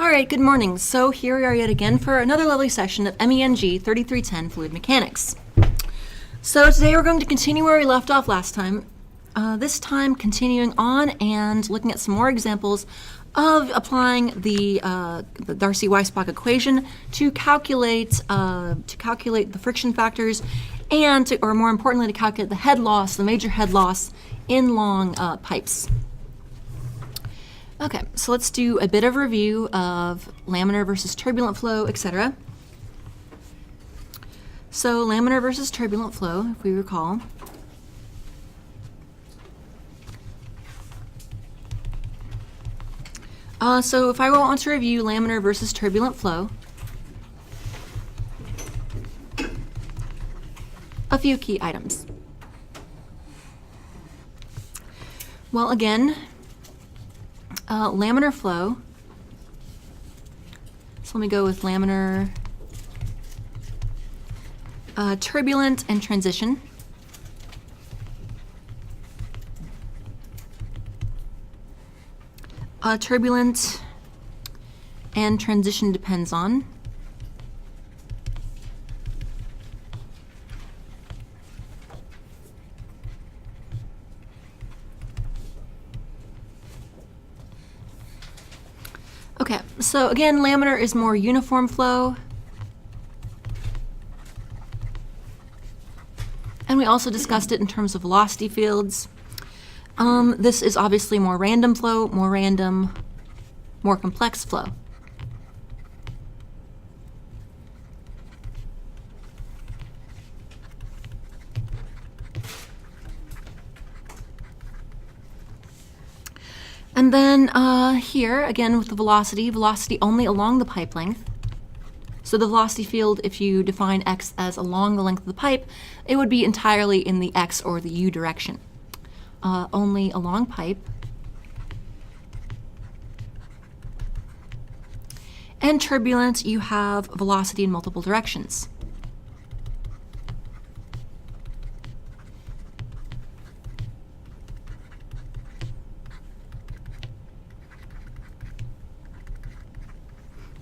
All right, good morning. So here we are yet again for another lovely session of MENG 3310 Fluid Mechanics. So today we're going to continue where we left off last time. This time continuing on and looking at some more examples of applying the Darcy-Weisbach equation to calculate the friction factors and or more importantly, to calculate the head loss, the major head loss in long pipes. Okay, so let's do a bit of review of laminar versus turbulent flow, etc. So laminar versus turbulent flow, if we recall. So if I want to review laminar versus turbulent flow, a few key items. Well, again, laminar flow. So let me go with laminar, turbulent, and transition. Turbulent and transition depends on. Okay, so again, laminar is more uniform flow. And we also discussed it in terms of velocity fields. This is obviously more random flow, more complex flow. And then here, again with the velocity only along the pipe length. So the velocity field, if you define x as along the length of the pipe, it would be entirely in the x or the u direction. Only along pipe. And turbulent, you have velocity in multiple directions.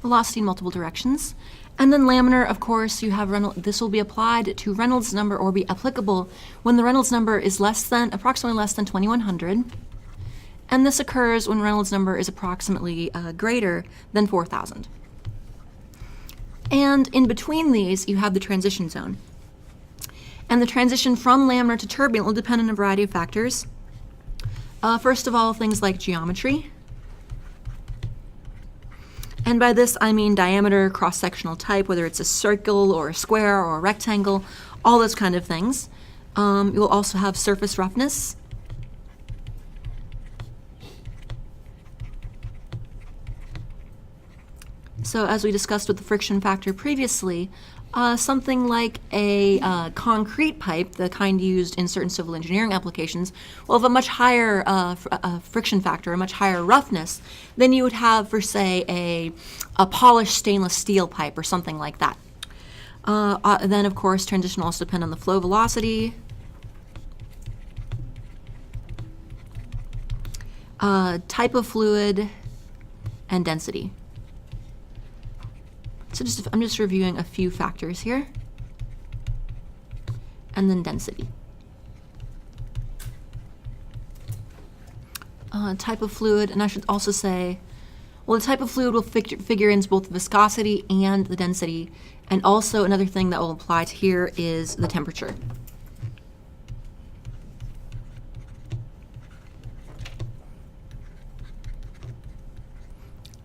Velocity in multiple directions. And then laminar, of course, you have this will be applied to Reynolds number or be applicable when the Reynolds number is approximately less than 2100. And this occurs when Reynolds number is approximately greater than 4000. And in between these, you have the transition zone. And the transition from laminar to turbulent will depend on a variety of factors. First of all, things like geometry. And by this, I mean diameter, cross-sectional type, whether it's a circle or a square or a rectangle, all those kind of things. You'll also have surface roughness. So as we discussed with the friction factor previously, something like a concrete pipe, the kind used in certain civil engineering applications, will have a much higher friction factor, a much higher roughness than you would have for, say, a polished stainless steel pipe or something like that. Then, of course, transition will also depend on the flow velocity, type of fluid, and density. So I'm just reviewing a few factors here. And then density. Type of fluid, and I should also say, well, the type of fluid will figure in both the viscosity and the density. And also another thing that will apply to here is the temperature.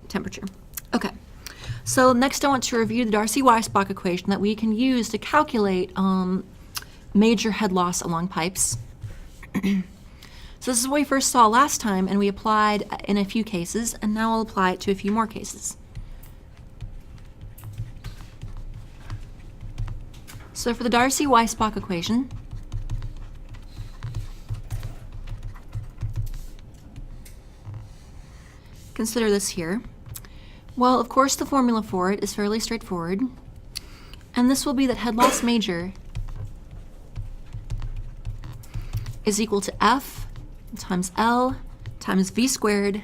Temperature. Okay. So next I want to review the Darcy-Weisbach equation that we can use to calculate major head loss along pipes. So this is what we first saw last time, and we applied in a few cases, and now I'll apply it to a few more cases. So for the Darcy-Weisbach equation, consider this here. Well, of course, the formula for it is fairly straightforward, and this will be that head loss major is equal to F times L times V squared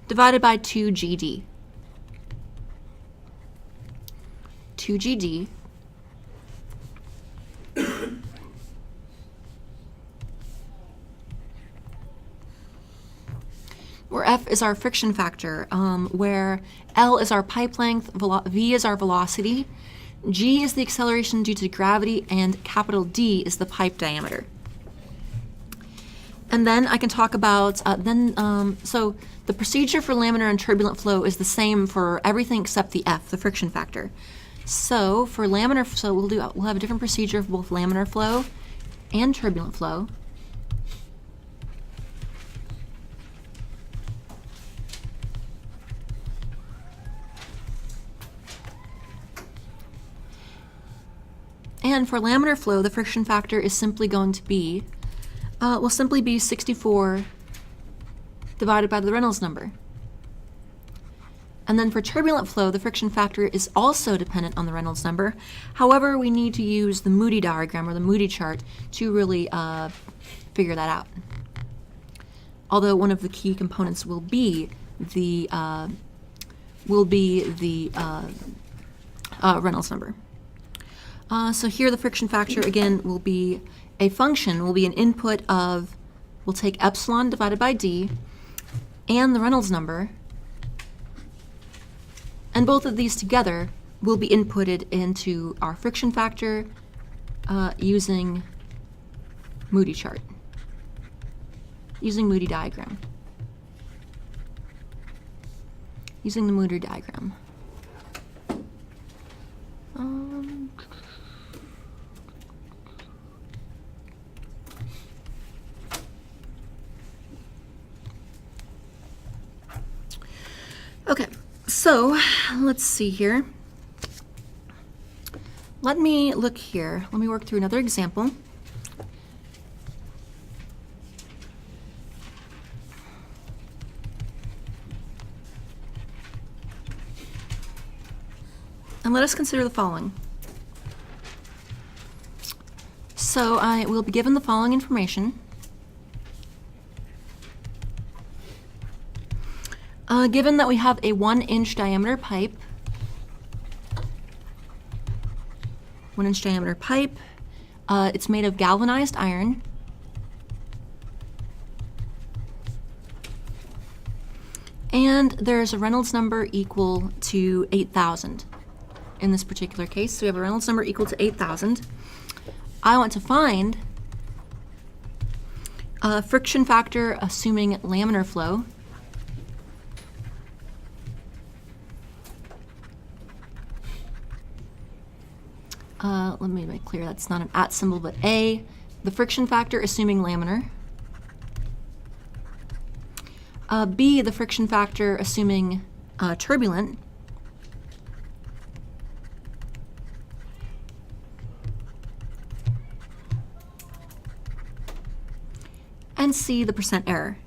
divided by 2GD. 2GD where F is our friction factor, where L is our pipe length, V is our velocity, G is the acceleration due to gravity, and capital D is the pipe diameter. And then I can talk about, so the procedure for laminar and turbulent flow is the same for everything except the F, the friction factor. So for laminar, we'll have a different procedure for both laminar flow and turbulent flow. And for laminar flow, the friction factor is simply going to be, will simply be 64 divided by the Reynolds number. And then for turbulent flow, the friction factor is also dependent on the Reynolds number. However, we need to use the Moody diagram or the Moody chart to really figure that out. Although one of the key components will be the Reynolds number. So here the friction factor, again, will be a function, will be an input of, we'll take epsilon divided by d and the Reynolds number, and both of these together will be inputted into our friction factor using Moody chart, using Moody diagram, using the Moody diagram. Okay, so let's see here. Let me look here. Let me work through another example. And let us consider the following. So I will be given the following information. Given that we have a 1-inch diameter pipe, 1-inch diameter pipe, it's made of galvanized iron, and there's a Reynolds number equal to 8,000 in this particular case. So we have a Reynolds number equal to 8,000. I want to find friction factor assuming laminar flow. Let me make clear that's not an at symbol, but A, the friction factor assuming laminar. B, the friction factor assuming turbulent. And C, the percent error,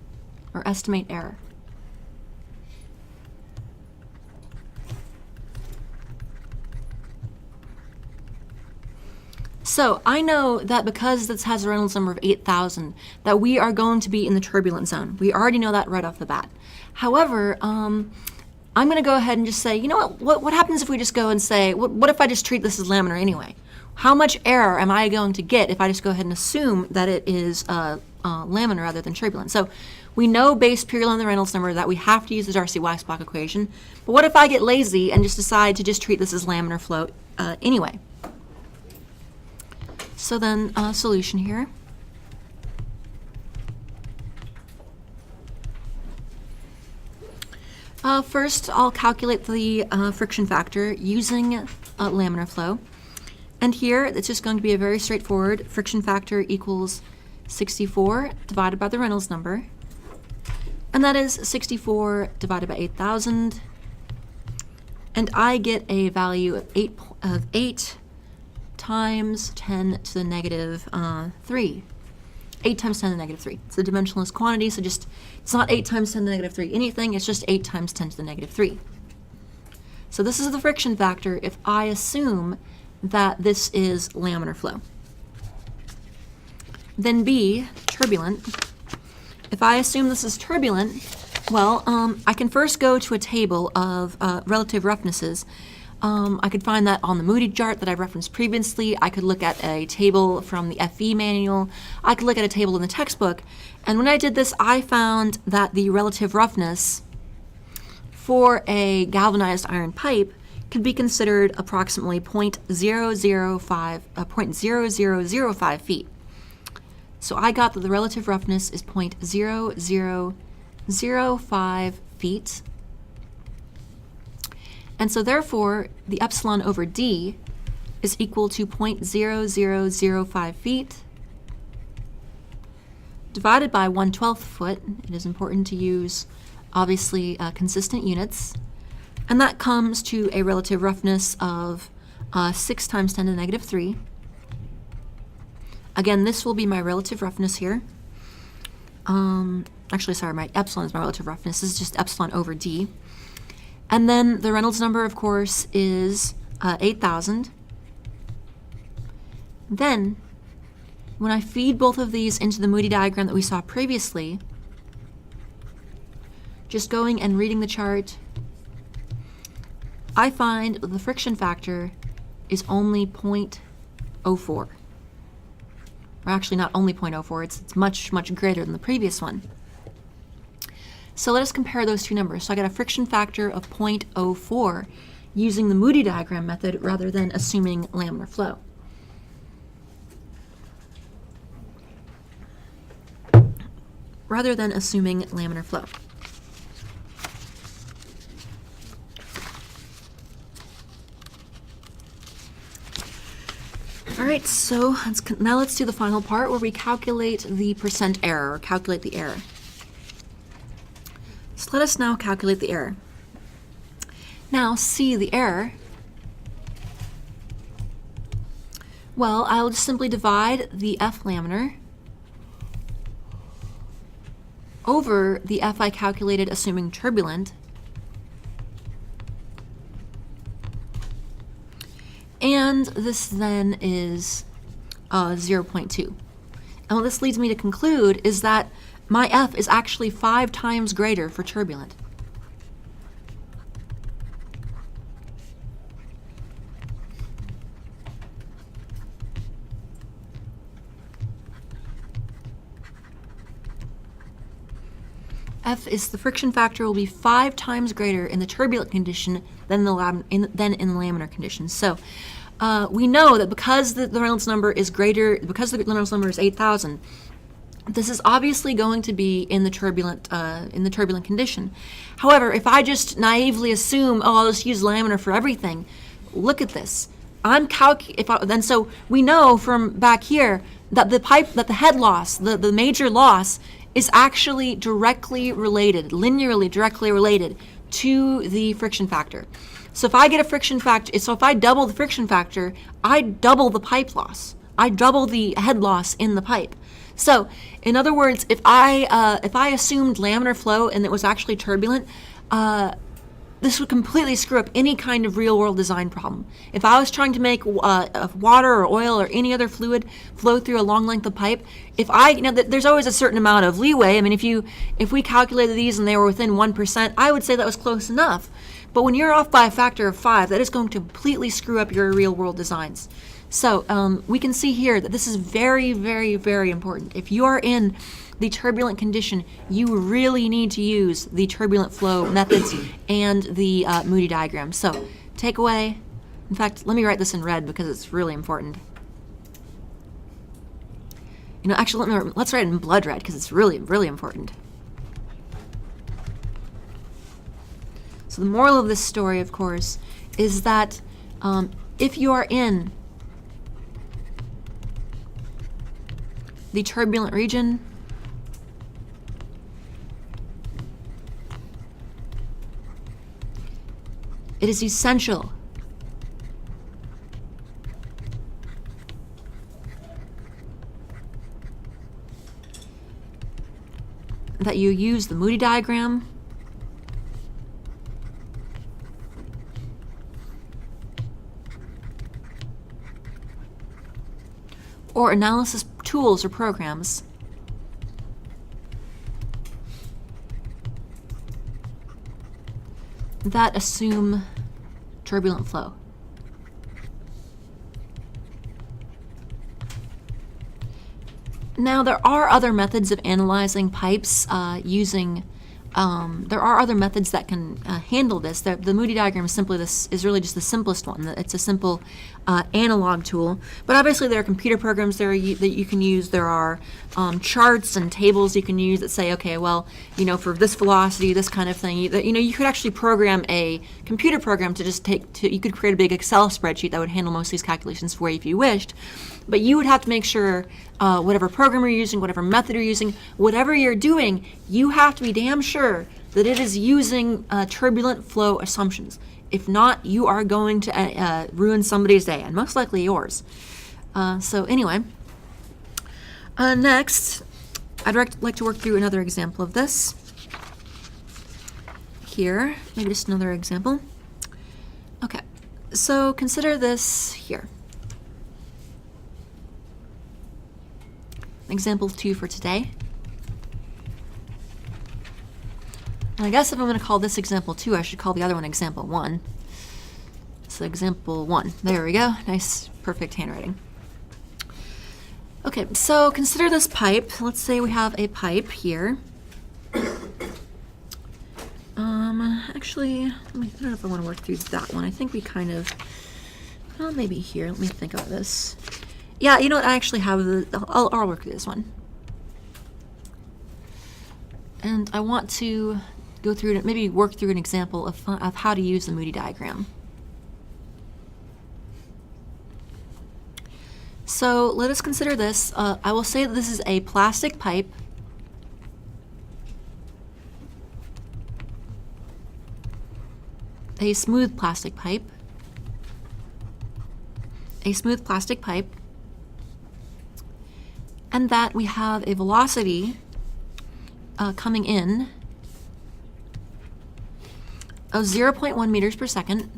or estimate error. So I know that because this has a Reynolds number of 8,000, that we are going to be in the turbulent zone. We already know that right off the bat. However, I'm going to go ahead and just say, you know what happens if we just go and say, what if I just treat this as laminar anyway? How much error am I going to get if I just go ahead and assume that it is laminar rather than turbulent? So we know based purely on the Reynolds number that we have to use the Darcy-Weisbach equation. But what if I get lazy and just decide to just treat this as laminar flow anyway? So then, solution here. First, I'll calculate the friction factor using laminar flow. And here, it's just going to be a very straightforward friction factor equals 64 divided by the Reynolds number. And that is 64 divided by 8,000. And I get a value of 8 times 10 to the negative 3. 8 times 10 to the negative 3. It's a dimensionless quantity, so just, it's not 8 times 10 to the negative 3 anything, it's just 8 times 10 to the negative 3. So this is the friction factor if I assume that this is laminar flow. Then B, turbulent. If I assume this is turbulent, Well, I can first go to a table of relative roughnesses. I could find that on the Moody chart that I referenced previously. I could look at a table from the FE manual. I could look at a table in the textbook. And when I did this, I found that the relative roughness for a galvanized iron pipe could be considered approximately 0.0005 feet. So I got that the relative roughness is 0.0005 feet. And so therefore, the epsilon over d is equal to 0.0005 feet divided by 1/12 foot. It is important to use, obviously, consistent units. And that comes to a relative roughness of 6 times 10 to the negative 3. Again, this will be my relative roughness here. Actually, sorry, my epsilon is my relative roughness. This is just epsilon over d. And then the Reynolds number, of course, is 8,000. Then, when I feed both of these into the Moody diagram that we saw previously, just going and reading the chart, I find that the friction factor is only 0.04. Or actually not only 0.04, it's much, much greater than the previous one. So let us compare those two numbers. So I got a friction factor of 0.04 using the Moody diagram method rather than assuming laminar flow. All right, so now let's do the final part where we calculate the percent error, or calculate the error. So let us now calculate the error. Now, see the error. Well, I'll just simply divide the F laminar over the F I calculated assuming turbulent, and this then is 0.2. And what this leads me to conclude is that my F is actually 5 times greater for turbulent. F is the friction factor will be 5 times greater in the turbulent condition than in the laminar condition. So we know that because the Reynolds number is greater, because the Reynolds number is 8,000, this is obviously going to be in the turbulent condition. However, if I just naively assume, oh, I'll just use laminar for everything, look at this. Then so we know from back here that the head loss, the major loss, is actually linearly directly related to the friction factor. So if I get a friction factor, so if I double the friction factor, I double the pipe loss. I double the head loss in the pipe. So, in other words, if I assumed laminar flow and it was actually turbulent, this would completely screw up any kind of real-world design problem. If I was trying to make water or oil or any other fluid flow through a long length of pipe, there's always a certain amount of leeway. I mean, if we calculated these and they were within 1%, I would say that was close enough. But when you're off by a factor of 5, that is going to completely screw up your real-world designs. So we can see here that this is very, very, very important. If you are in the turbulent condition, you really need to use the turbulent flow methods and the Moody diagram. So takeaway, in fact, let me write this in red because it's really important. Actually, let's write it in blood red because it's really, really important. So the moral of this story, of course, is that if you are in the turbulent region, it is essential that you use the Moody diagram or analysis tools or programs that assume turbulent flow. Now, there are other methods of analyzing pipes there are other methods that can handle this. The Moody diagram is really just the simplest one. It's a simple analog tool. But obviously, there are computer programs that you can use. There are charts and tables you can use that say, okay, well, for this velocity, this kind of thing. You could actually program a computer program to just you could create a big Excel spreadsheet that would handle most of these calculations for you if you wished. But you would have to make sure whatever program you're using, whatever method you're using, whatever you're doing, you have to be damn sure that it is using turbulent flow assumptions. If not, you are going to ruin somebody's day, and most likely yours. So anyway, next, I'd like to work through another example of this. Here, maybe just another example. Okay, so consider this here. Example 2 for today. And I guess if I'm going to call this example 2, I should call the other one example 1. So example 1. There we go. Nice, perfect handwriting. Okay, so consider this pipe. Let's say we have a pipe here. Actually, I don't know if I want to work through that one. I think we kind of, well, maybe here. Let me think about this. Yeah, you know what? I actually have I'll work through this one. And I want to go through it, maybe work through an example of how to use the Moody diagram. So let us consider this. I will say that this is a plastic pipe. A smooth plastic pipe. A smooth plastic pipe. And that we have a velocity coming in of 0.1 meters per second.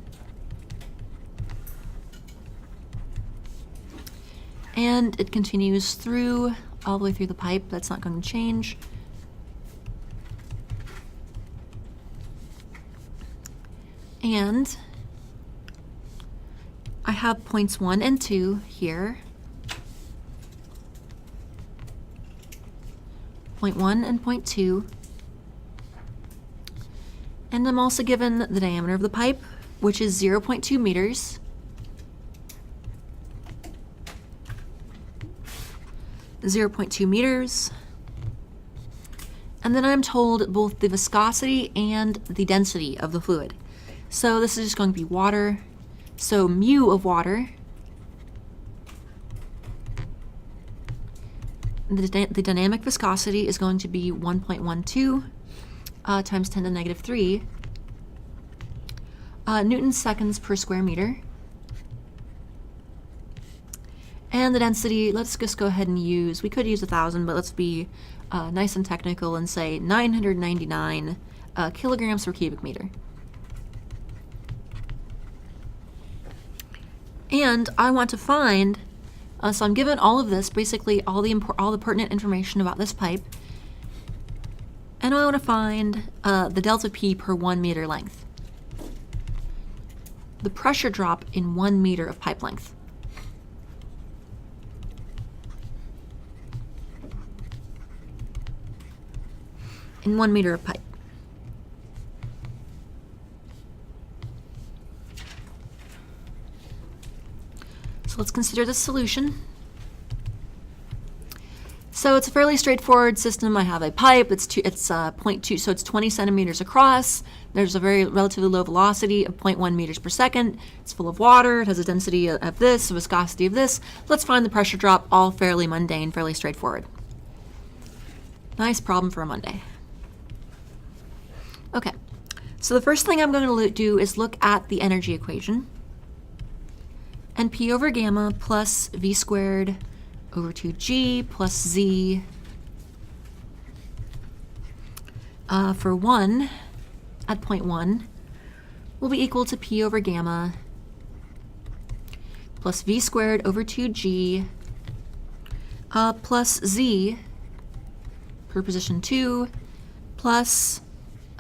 And it continues all the way through the pipe. That's not going to change. And I have points 1 and 2 here. Point 1 and point 2. And I'm also given the diameter of the pipe, which is 0.2 meters. And then I'm told both the viscosity and the density of the fluid. So this is just going to be water. So mu of water, the dynamic viscosity is going to be 1.12 times 10 to the negative 3 Newton seconds per square meter. And the density, let's just go ahead and we could use 1,000, but let's be nice and technical and say 999 kilograms per cubic meter. And I want to find, so I'm given all of this, basically all the pertinent information about this pipe, and I want to find the delta P per 1 meter length. The pressure drop in 1 meter of pipe length. In 1 meter of pipe. So let's consider the solution. So it's a fairly straightforward system. I have a pipe. It's 0.2, so it's 20 centimeters across. There's a very relatively low velocity of 0.1 meters per second. It's full of water. It has a density of this, a viscosity of this. Let's find the pressure drop. All fairly mundane, fairly straightforward. Nice problem for a Monday. Okay, so the first thing I'm going to do is look at the energy equation. And P over gamma plus V squared over 2G plus Z for 1 at point 1 will be equal to P over gamma plus V squared over 2G plus Z for position 2 plus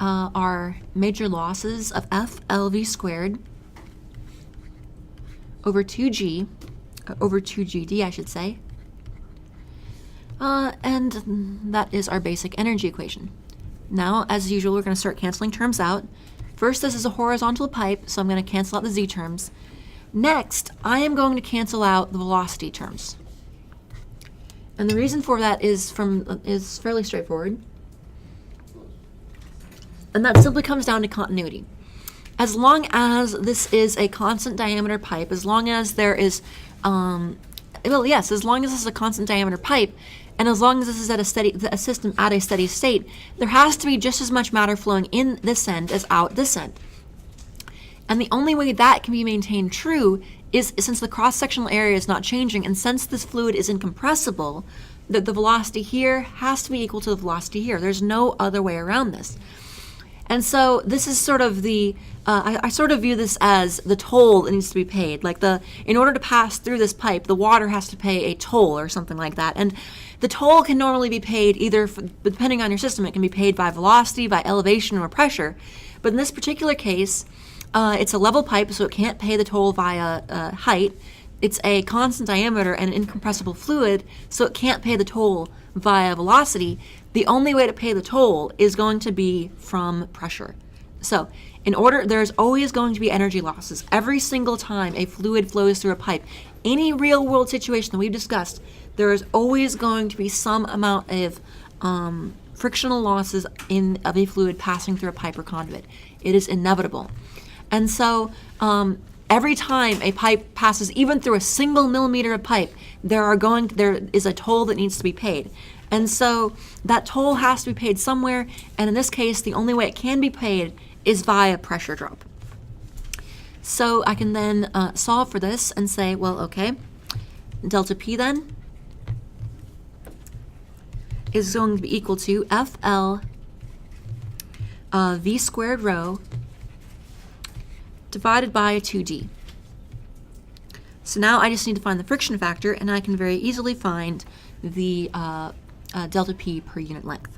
our major losses of FLV squared over 2G, over 2GD, I should say. And that is our basic energy equation. Now, as usual, we're going to start canceling terms out. First, this is a horizontal pipe, so I'm going to cancel out the z terms. Next, I am going to cancel out the velocity terms. And the reason for that is fairly straightforward. And that simply comes down to continuity. As long as this is a constant diameter pipe, as long as there is, as long as this is a constant diameter pipe, and as long as this is at a system at a steady state, there has to be just as much matter flowing in this end as out this end. And the only way that can be maintained true is since the cross-sectional area is not changing, and since this fluid is incompressible, that the velocity here has to be equal to the velocity here. There's no other way around this. And so this is sort of the, I sort of view this as the toll that needs to be paid. Like in order to pass through this pipe, the water has to pay a toll or something like that. And the toll can normally be paid either, depending on your system, it can be paid by velocity, by elevation, or pressure. But in this particular case, it's a level pipe, so it can't pay the toll via height. It's a constant diameter and an incompressible fluid, so it can't pay the toll via velocity. The only way to pay the toll is going to be from pressure. So there's always going to be energy losses. Every single time a fluid flows through a pipe, any real world situation that we've discussed, there is always going to be some amount of frictional losses of a fluid passing through a pipe or conduit. It is inevitable. And so every time a pipe passes even through a single millimeter of pipe, there is a toll that needs to be paid. And so that toll has to be paid somewhere, and in this case, the only way it can be paid is via pressure drop. So I can then solve for this and say, well, okay, delta P then is going to be equal to FL V squared rho divided by 2D. So now I just need to find the friction factor, and I can very easily find the delta P per unit length.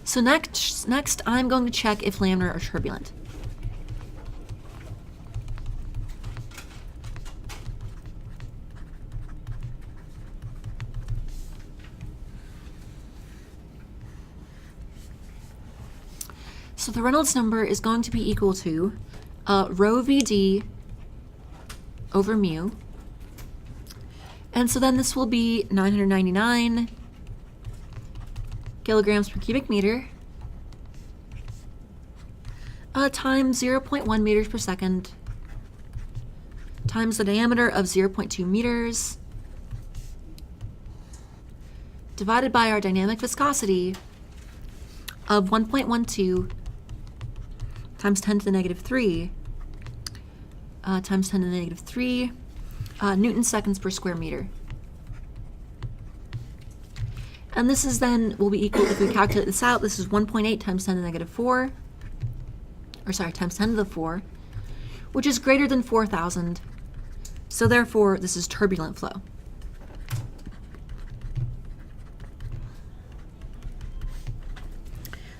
So next I'm going to check if laminar or turbulent. So the Reynolds number is going to be equal to rho VD over mu. And so then this will be 999 kilograms per cubic meter times 0.1 meters per second times the diameter of 0.2 meters divided by our dynamic viscosity of 1.12 times 10 to the negative 3 times 10 to the negative 3 Newton seconds per square meter. And this is then will be equal, if we calculate this out, this is 1.8 times 10 to the negative 4, times 10 to the 4, which is greater than 4,000. So therefore, this is turbulent flow.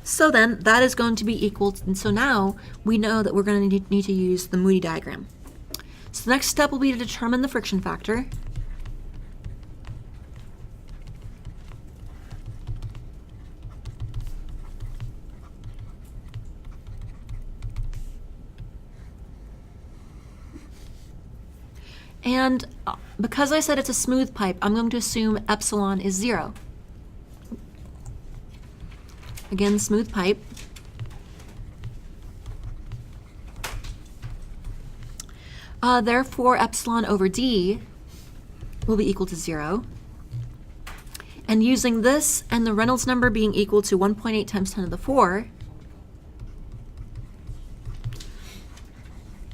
So then, that is going to be equal to, and so now we know that we're going to need to use the Moody diagram. So the next step will be to determine the friction factor. And because I said it's a smooth pipe, I'm going to assume epsilon is 0. Again, smooth pipe. Therefore, epsilon over d will be equal to 0. And using this and the Reynolds number being equal to 1.8 times 10 to the 4,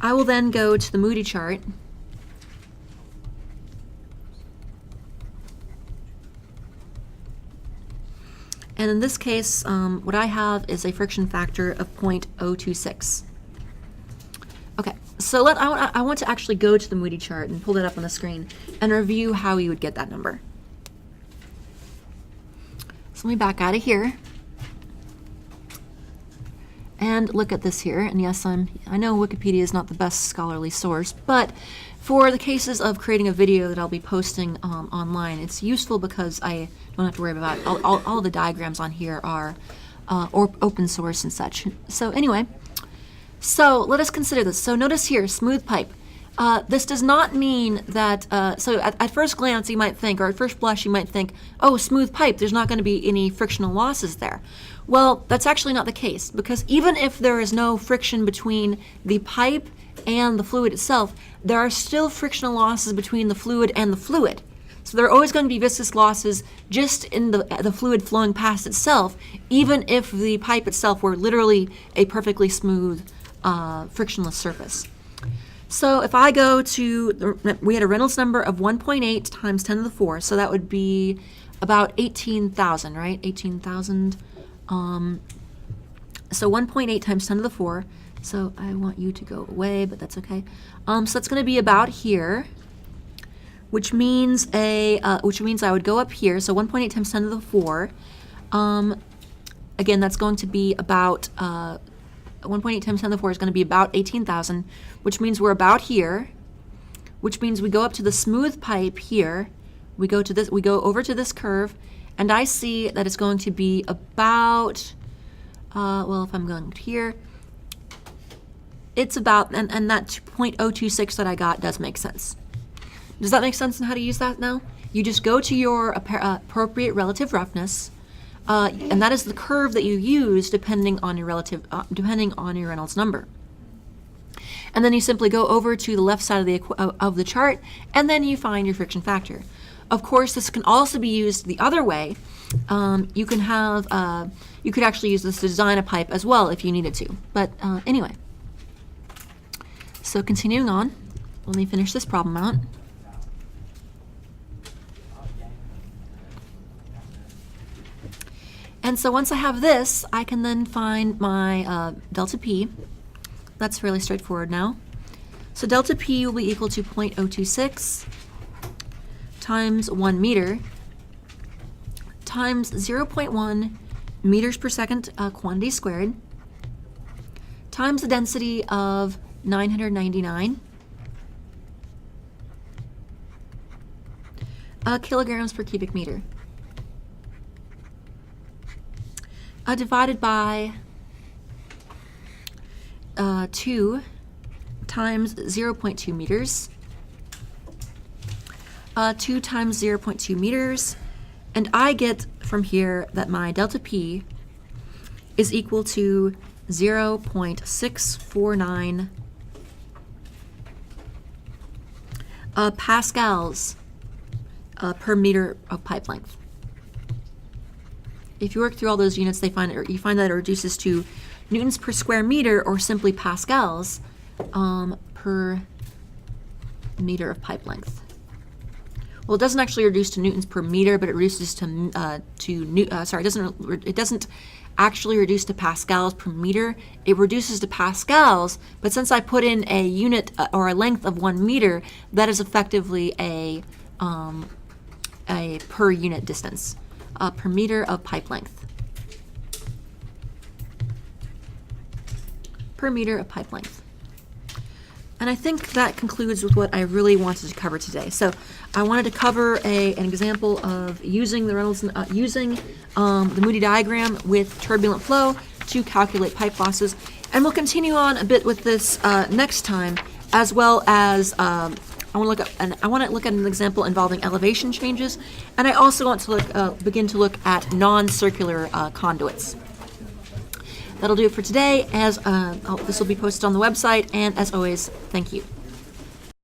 I will then go to the Moody chart and in this case, what I have is a friction factor of 0.026. Okay, so I want to actually go to the Moody chart and pull that up on the screen and review how you would get that number. So let me back out of here. and look at this here. And yes, I know Wikipedia is not the best scholarly source, but for the cases of creating a video that I'll be posting online, it's useful because I don't have to worry about all the diagrams on here are or open source and such. So anyway, so let us consider this. So notice here, smooth pipe. This does not mean that, so at first glance you might think, or at first blush you might think, oh, smooth pipe, there's not going to be any frictional losses there. Well, that's actually not the case, because even if there is no friction between the pipe and the fluid itself, there are still frictional losses between the fluid and the fluid. So there are always going to be viscous losses just in the fluid flowing past itself, even if the pipe itself were literally a perfectly smooth, frictionless surface. So if I go to, we had a Reynolds number of 1.8 times 10 to the 4, so that would be about 18,000, right? 18,000. So 1.8 times 10 to the 4. So I want you to go away, but that's okay. So it's going to be about here, which means I would go up here. So 1.8 times 10 to the 4. Again, that's going to be about 1.8 times 10 to the 4 is going to be about 18,000, which means we're about here, which means we go up to the smooth pipe here. We go over to this curve, and I see that it's going to be about, well, if I'm going here, it's about, and that 0.026 that I got does make sense. Does that make sense in how to use that now? You just go to your appropriate relative roughness, and that is the curve that you use depending on your Reynolds number. And then you simply go over to the left side of the chart, and then you find your friction factor. Of course, this can also be used the other way. You could actually use this to design a pipe as well if you needed to. But anyway, so continuing on, let me finish this problem out. And so once I have this, I can then find my delta P. That's fairly straightforward now. So delta P will be equal to 0.026 times 1 meter times 0.1 meters per second quantity squared times the density of 999 kilograms per cubic meter. Divided by 2 times 0.2 meters, 2 times 0.2 meters, and I get from here that my delta P is equal to 0.649 pascals per meter of pipe length. If you work through all those units, you find that it reduces to newtons per square meter, or simply pascals per meter of pipe length. Well, it doesn't actually reduce to newtons per meter, but it reduces it doesn't actually reduce to pascals per meter. It reduces to pascals, but since I put in a unit or a length of 1 meter, that is effectively a per unit distance. Per meter of pipe length. Per meter of pipe length. And I think that concludes with what I really wanted to cover today. So I wanted to cover an example of using the Reynolds, the Moody diagram with turbulent flow to calculate pipe losses. And we'll continue on a bit with this next time, as well as I want to look at an example involving elevation changes, and I also want to begin to look at non-circular conduits. That'll do it for today. As this will be posted on the website, and as always, thank you.